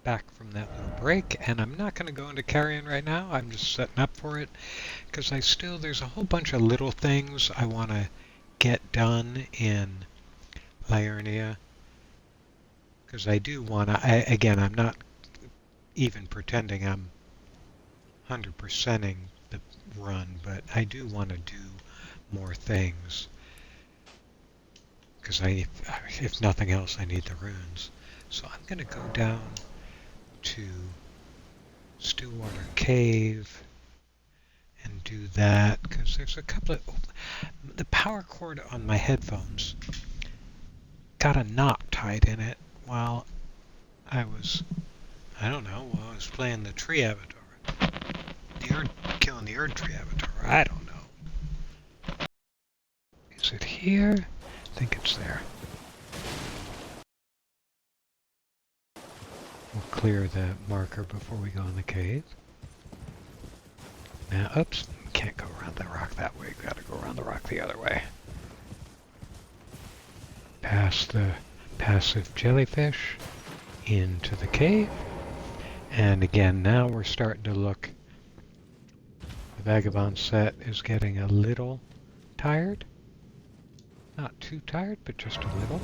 back from that little break, and I'm not going to go into carrion right now. I'm just setting up for it because there's a whole bunch of little things I want to get done in Liurnia, because I do want to, again, I'm not even pretending I'm 100%ing the run, but I do want to do more things because if nothing else, I need the runes. So I'm going to go down to Stillwater Cave and do that because there's a couple of the power cord on my headphones got a knot tied in it while I was playing the tree avatar, killing the Erd tree avatar. I don't know. Is it here? I think it's there. We'll clear the marker before we go in the cave. Now, oops, can't go around the rock that way. Gotta go around the rock the other way. Past the passive jellyfish into the cave. And again, now we're starting to look. The Vagabond set is getting a little tired. Not too tired, but just a little.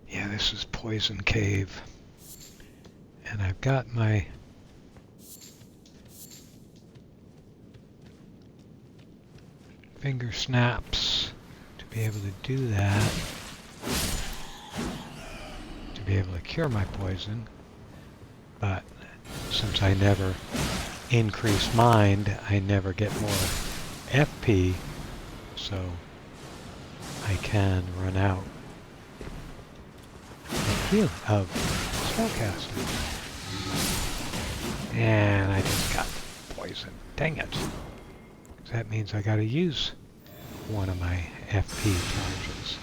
Yeah, this is Poison Cave. And I've got my finger snaps to be able to do that. To be able to cure my poison. But since I never increase mind, I never get more FP, so I can run out of spellcasting. And I just got poison. Dang it. That means I gotta use one of my FP charges.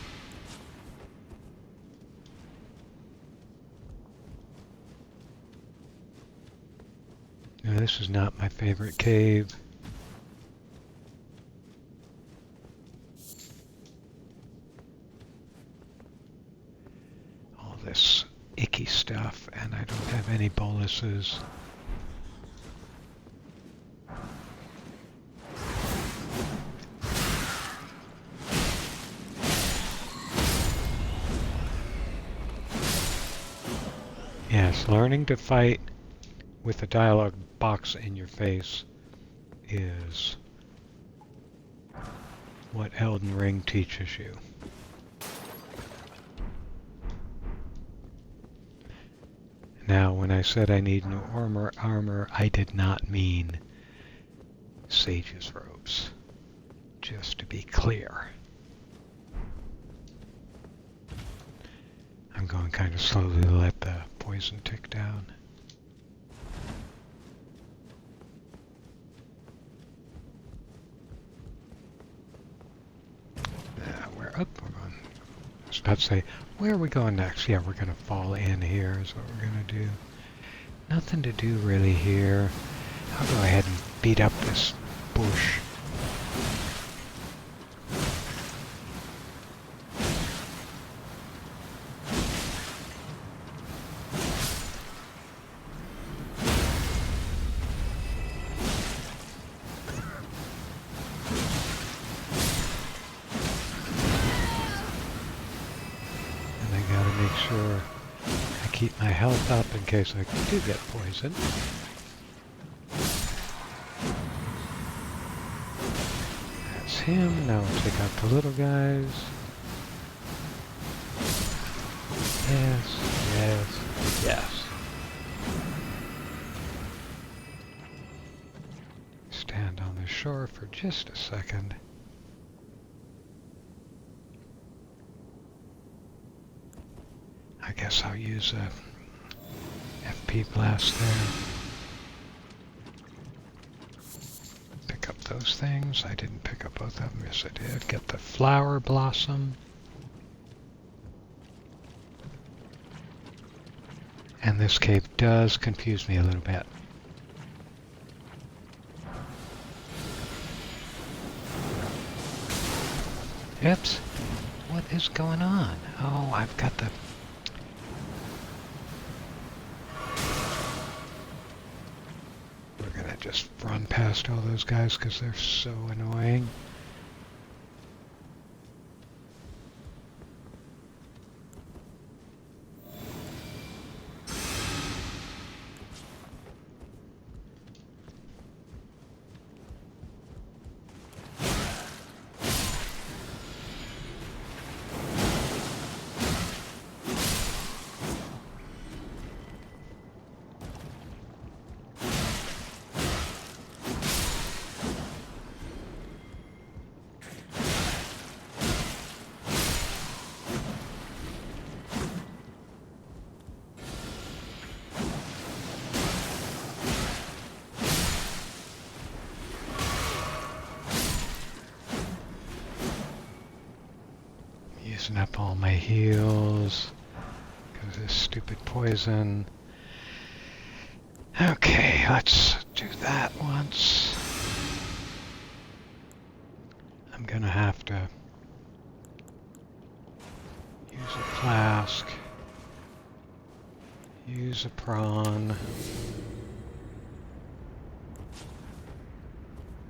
Now, this is not my favorite cave. All this icky stuff, and I don't have any boluses. Yes, learning to fight with a dialogue box in your face is what Elden Ring teaches you. Now, when I said I need new armor, I did not mean Sage's robes, just to be clear. I'm going kind of slowly to let the poison tick down. We're going. I was about to say, where are we going next? Yeah, we're going to fall in here is what we're going to do. Nothing to do really here. I'll go ahead and beat up this bush. Sure I keep my health up in case I do get poisoned. That's him. Now we'll take out the little guys. Yes, yes, yes. Stand on the shore for just a second. I guess I'll use a FP blast there. Pick up those things. I didn't pick up both of them. Yes, I did. Get the flower blossom. And this cave does confuse me a little bit. Oops. What is going on? Oh, I've got the... We're gonna just run past all those guys because they're so annoying. Using up all my heals because of this stupid poison. Okay, let's do that once. I'm gonna have to use a flask, use a prawn,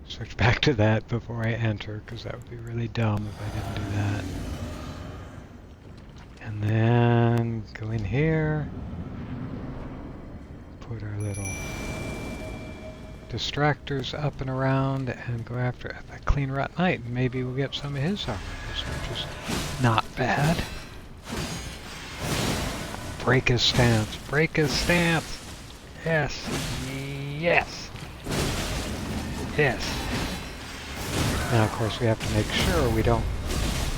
switch back to that before I enter because that would be really dumb if I didn't do that. And then go in here, put our little distractors up and around, and go after a clean rat knight, and maybe we'll get some of his armor, which is not bad. Break his stance, break his stance! Yes, yes, yes. Now of course we have to make sure we don't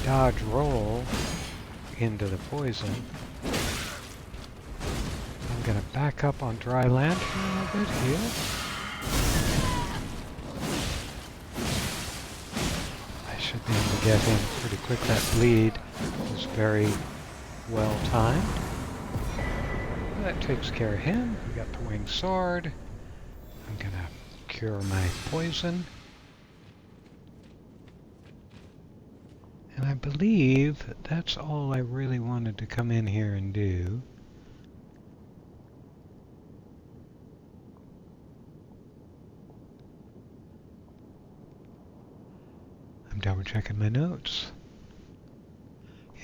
dodge roll into the poison. I'm gonna back up on dry land for a little bit here. I should be able to get him pretty quick. That bleed was very well timed. That takes care of him. We got the winged sword. I'm gonna cure my poison. And I believe that's all I really wanted to come in here and do. I'm double checking my notes.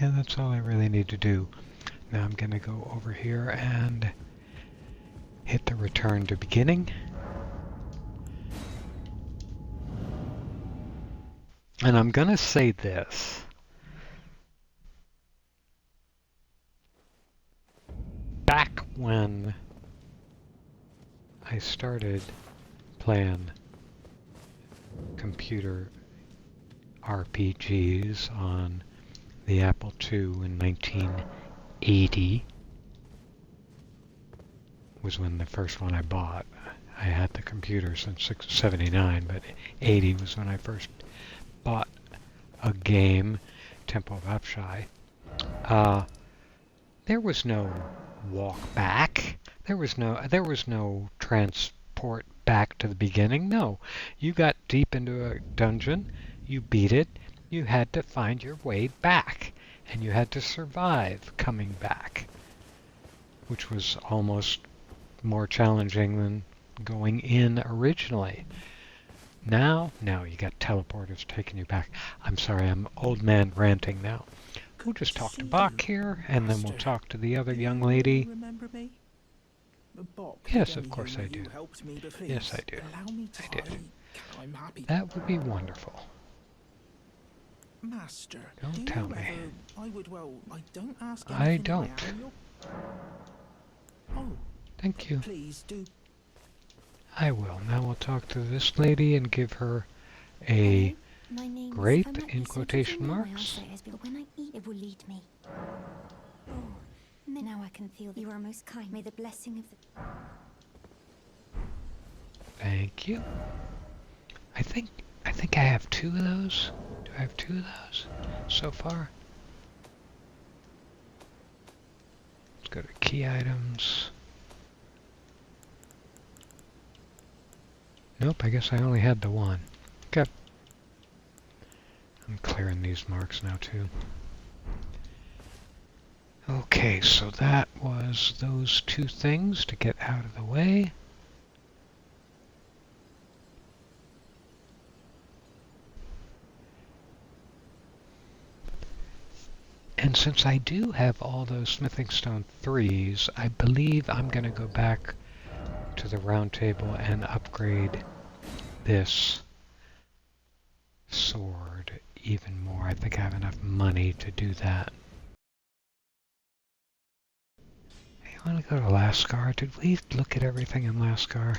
Yeah, that's all I really need to do. Now I'm going to go over here and hit the return to beginning. And I'm going to say this. Back when I started playing computer RPGs on the Apple II in 1980 was when the first one I bought. I had the computer since 79, but 80 was when I first bought a game, Temple of Apshai. There was no walk back. There was no transport back to the beginning. No, you got deep into a dungeon, you beat it, you had to find your way back, and you had to survive coming back, which was almost more challenging than going in originally. Now you got teleporters taking you back. I'm sorry, I'm old man ranting now. We'll just talk to Bach here, and then we'll talk to the other young lady. Remember me? Yes, of course I do. Yes, I do. I do. That would be wonderful. Master, don't tell me. I don't ask I anything don't. Oh, thank you. Please do. I will. Now we'll talk to this lady and give her a grape in quotation marks. But when I eat, it will lead me. Oh, now I can feel that you are most kind. May the blessing of the... Thank you. I think I have 2 of those. Do I have 2 of those so far? Let's go to key items. Nope, I guess I only had the one. Okay. I'm clearing these marks now too. Okay, so that was those two things to get out of the way. And since I do have all those smithing stone 3s, I believe I'm going to go back to the round table and upgrade this sword even more. I think I have enough money to do that. Hey, I want to go to Lascar. Did we look at everything in Lascar?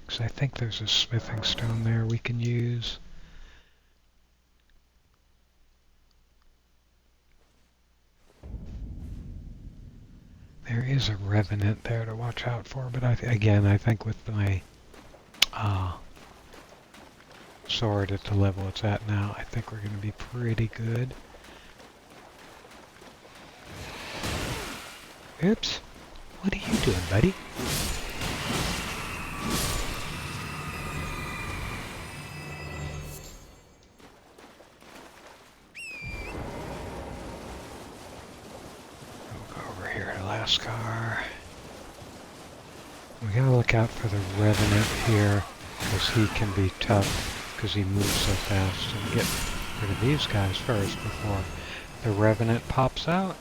Because I think there's a smithing stone there we can use. There is a Revenant there to watch out for, but again, I think with my sword at the level it's at now, I think we're going to be pretty good. Oops. What are you doing, buddy? We'll go over here to Lascar. We gotta look out for the Revenant here, because he can be tough, because he moves so fast. And get rid of these guys first before the Revenant pops out.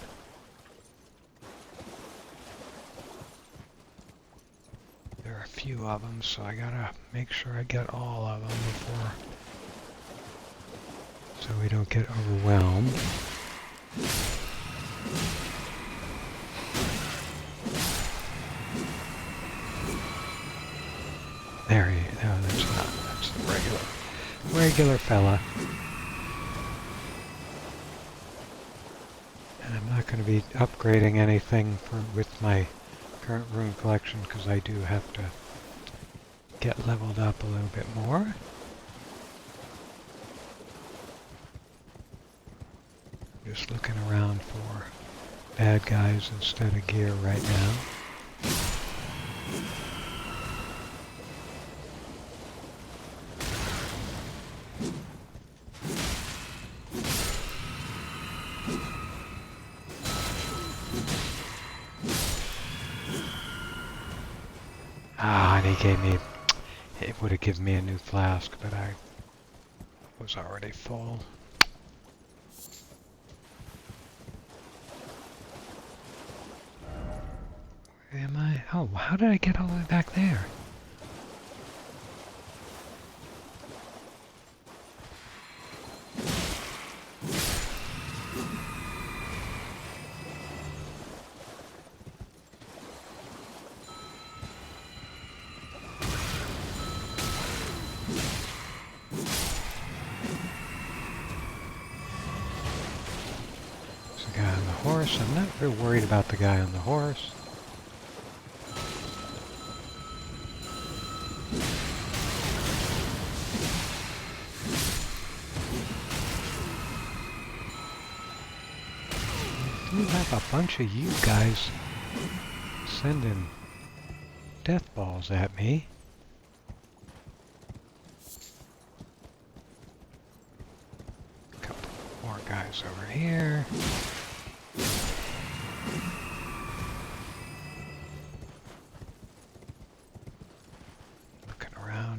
There are a few of them, so I gotta make sure I get all of them before, so we don't get overwhelmed. There he is. No, that's not. That's the regular fella. And I'm not going to be upgrading anything with my current rune collection because I do have to get leveled up a little bit more. Just looking around for bad guys instead of gear right now. Ah, and he gave me, it would have given me a new flask, but I was already full. Where am I? Oh, how did I get all the way back there? I'm not real worried about the guy on the horse. I do have a bunch of you guys sending death balls at me. A couple more guys over here.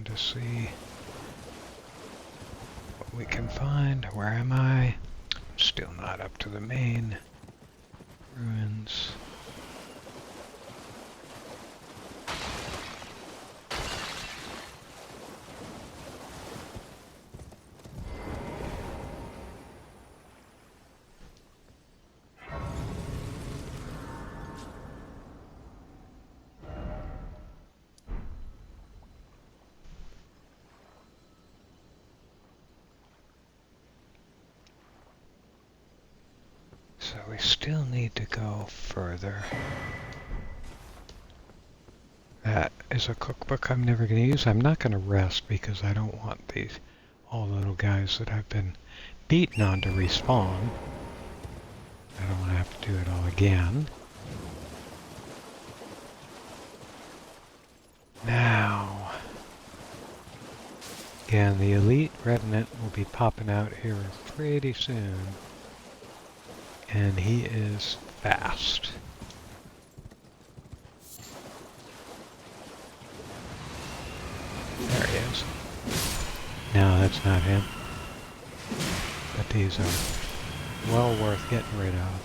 To see what we can find. Where am I? Still not up to the main ruins. So we still need to go further. That is a cookbook I'm never going to use. I'm not going to rest because I don't want all the little guys that I've been beaten on to respawn. I don't want to have to do it all again. Now, Yeah, and the Elite Revenant will be popping out here pretty soon. And he is fast. There he is. No, that's not him. But these are well worth getting rid of.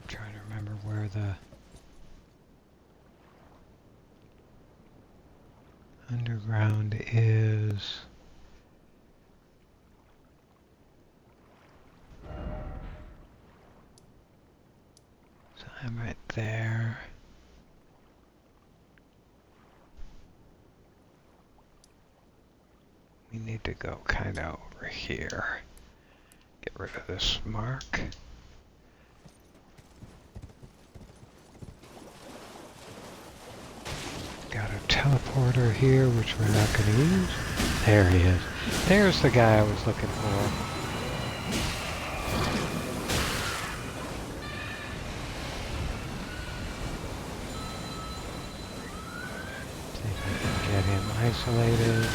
Trying to remember where the underground is. So I'm right there. We need to go kind of over here. Get rid of this mark. Got a teleporter here, which we're not going to use. There he is. There's the guy I was looking for. See if I can get him isolated.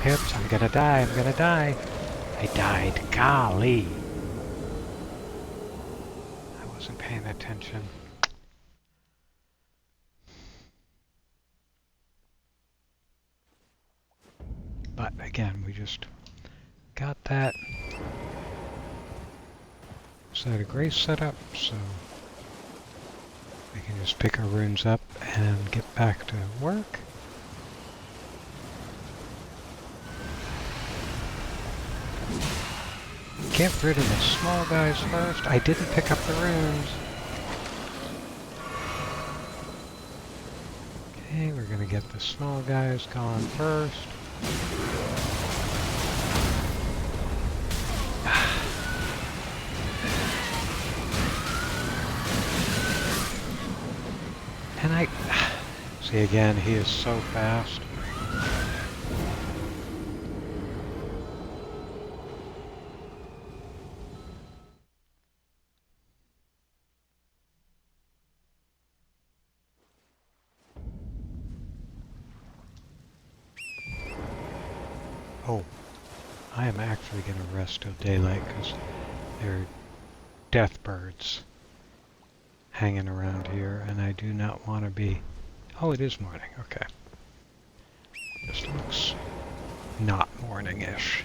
Oops, I'm gonna die, I'm gonna die. I died, golly. I wasn't paying attention. But again, we just got that side of grace set up, so we can just pick our runes up and get back to work. Get rid of the small guys first. I didn't pick up the runes. Okay, we're gonna get the small guys gone first. And I see again, he is so fast. Oh, I am actually going to rest till daylight because there are death birds hanging around here, and I do not want to be... Oh, it is morning. Okay. This looks not morning-ish.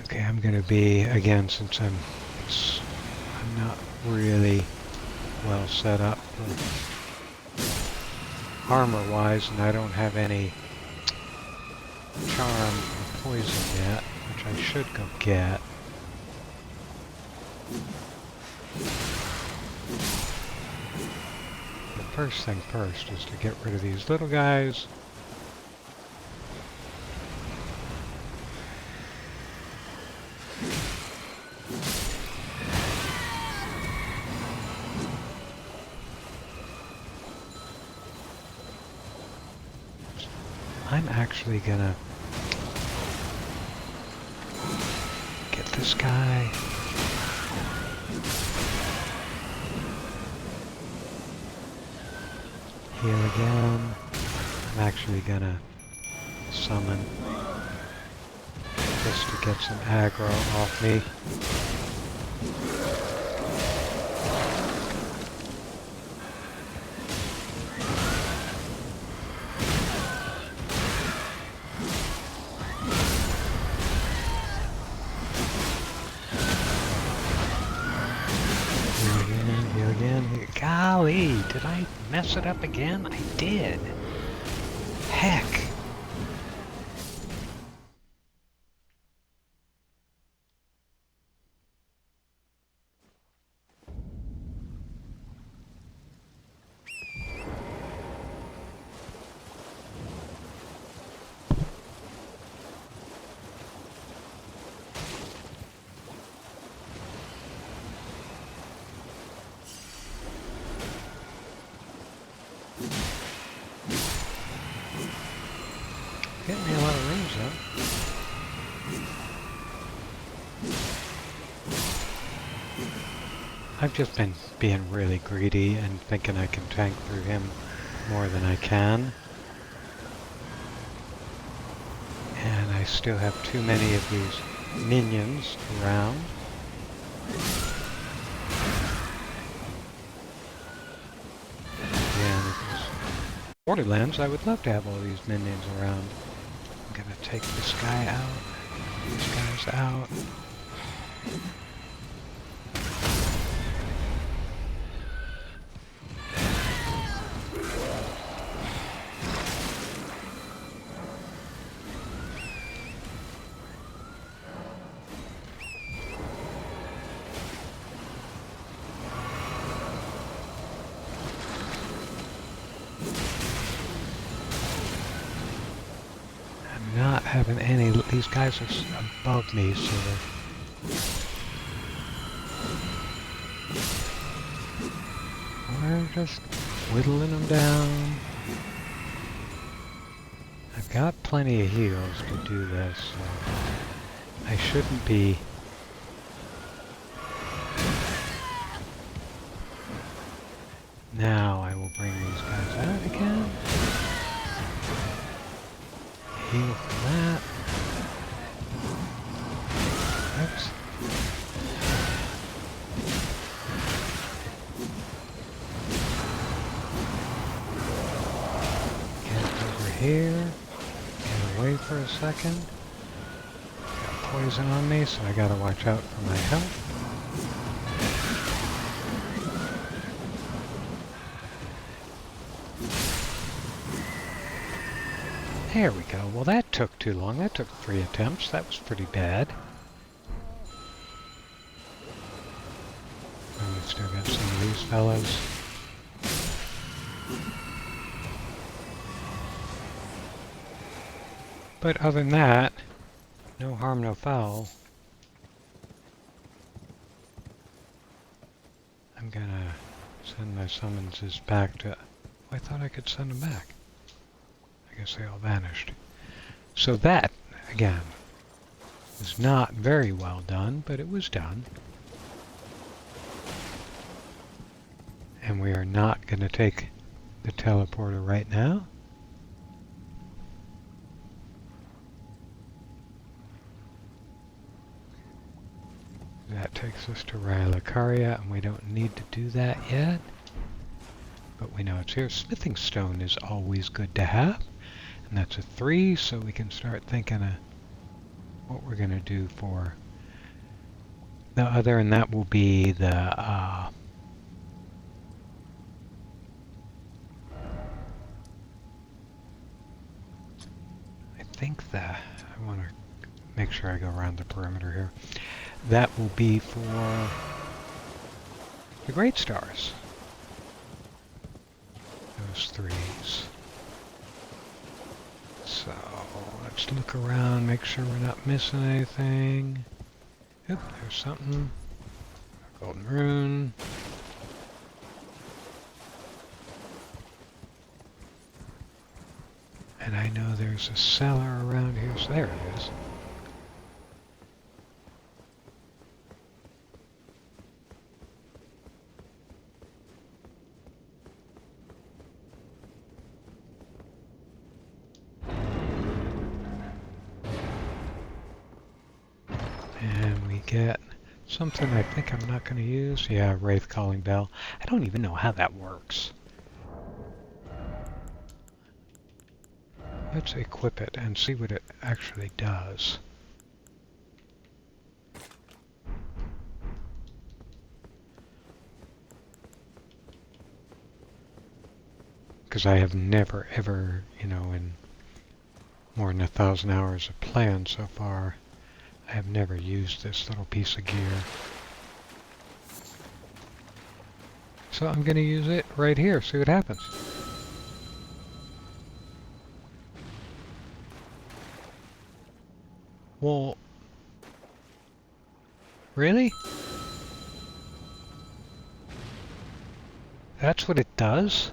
Okay, I'm going to be, again, since I'm not really well set up armor-wise, and I don't have any charm or poison yet, which I should go get. The first thing first is to get rid of these little guys. I'm actually gonna get this guy. Heal again. I'm actually gonna summon just to get some aggro off me. Golly, did I mess it up again? I did. Heck. I've just been being really greedy and thinking I can tank through him more than I can. And I still have too many of these minions around. Yeah, if it was Borderlands, I would love to have all these minions around. I'm gonna take this guy out, these guys out. Not having any, these guys are above me, so we're just whittling them down. I've got plenty of heals to do this, so I shouldn't be. Now I will bring these guys out again. Heal from that. Oops. Get over here. Get away for a second. Got poison on me, so I gotta watch out for my health. There we go. Well, that took too long. That took 3 attempts. That was pretty bad. Oh, we still got some of these fellas. But other than that, no harm, no foul. I'm gonna send my summonses back to... Oh, I thought I could send them back. I guess they all vanished. So that, again, was not very well done, but it was done. And we are not going to take the teleporter right now. That takes us to Rylacaria, and we don't need to do that yet. But we know it's here. Smithing stone is always good to have. And that's a 3, so we can start thinking of what we're going to do for the other, and that will be the I think I want to make sure I go around the perimeter here. That will be for the Great Stars. Those 3s. So, let's look around, make sure we're not missing anything. Yep, there's something. Golden rune. And I know there's a cellar around here, so there it is. And we get something I think I'm not going to use. Yeah, Wraith Calling Bell. I don't even know how that works. Let's equip it and see what it actually does. Because I have never, ever, you know, in more than 1,000 hours of playing so far, I have never used this little piece of gear. So I'm going to use it right here, see what happens. Well, really? That's what it does?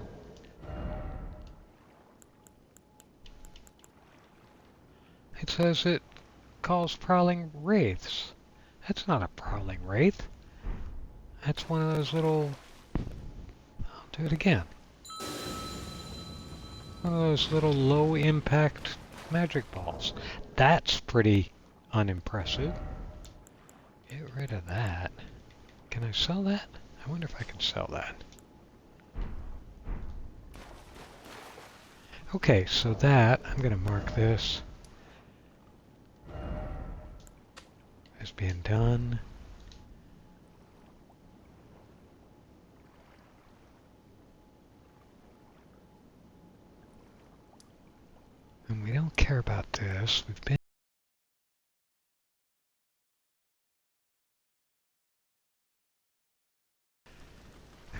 It says it calls prowling wraiths. That's not a prowling wraith. That's one of those little... I'll do it again. One of those little low-impact magic balls. That's pretty unimpressive. Get rid of that. Can I sell that? I wonder if I can sell that. Okay, so that, I'm going to mark this as being done. And we don't care about this. We've been...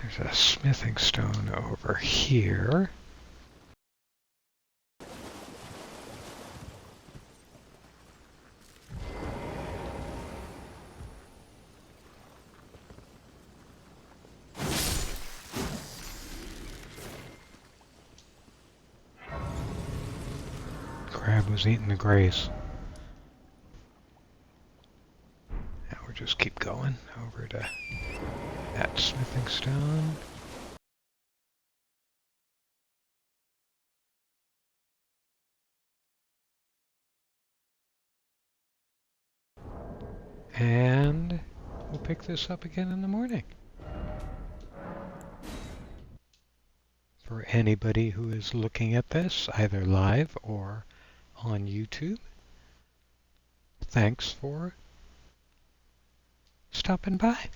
There's a smithing stone over here. Crab was eating the grace. Now we'll just keep going over to that smithing stone. And we'll pick this up again in the morning. For anybody who is looking at this, either live or on YouTube, thanks for stopping by.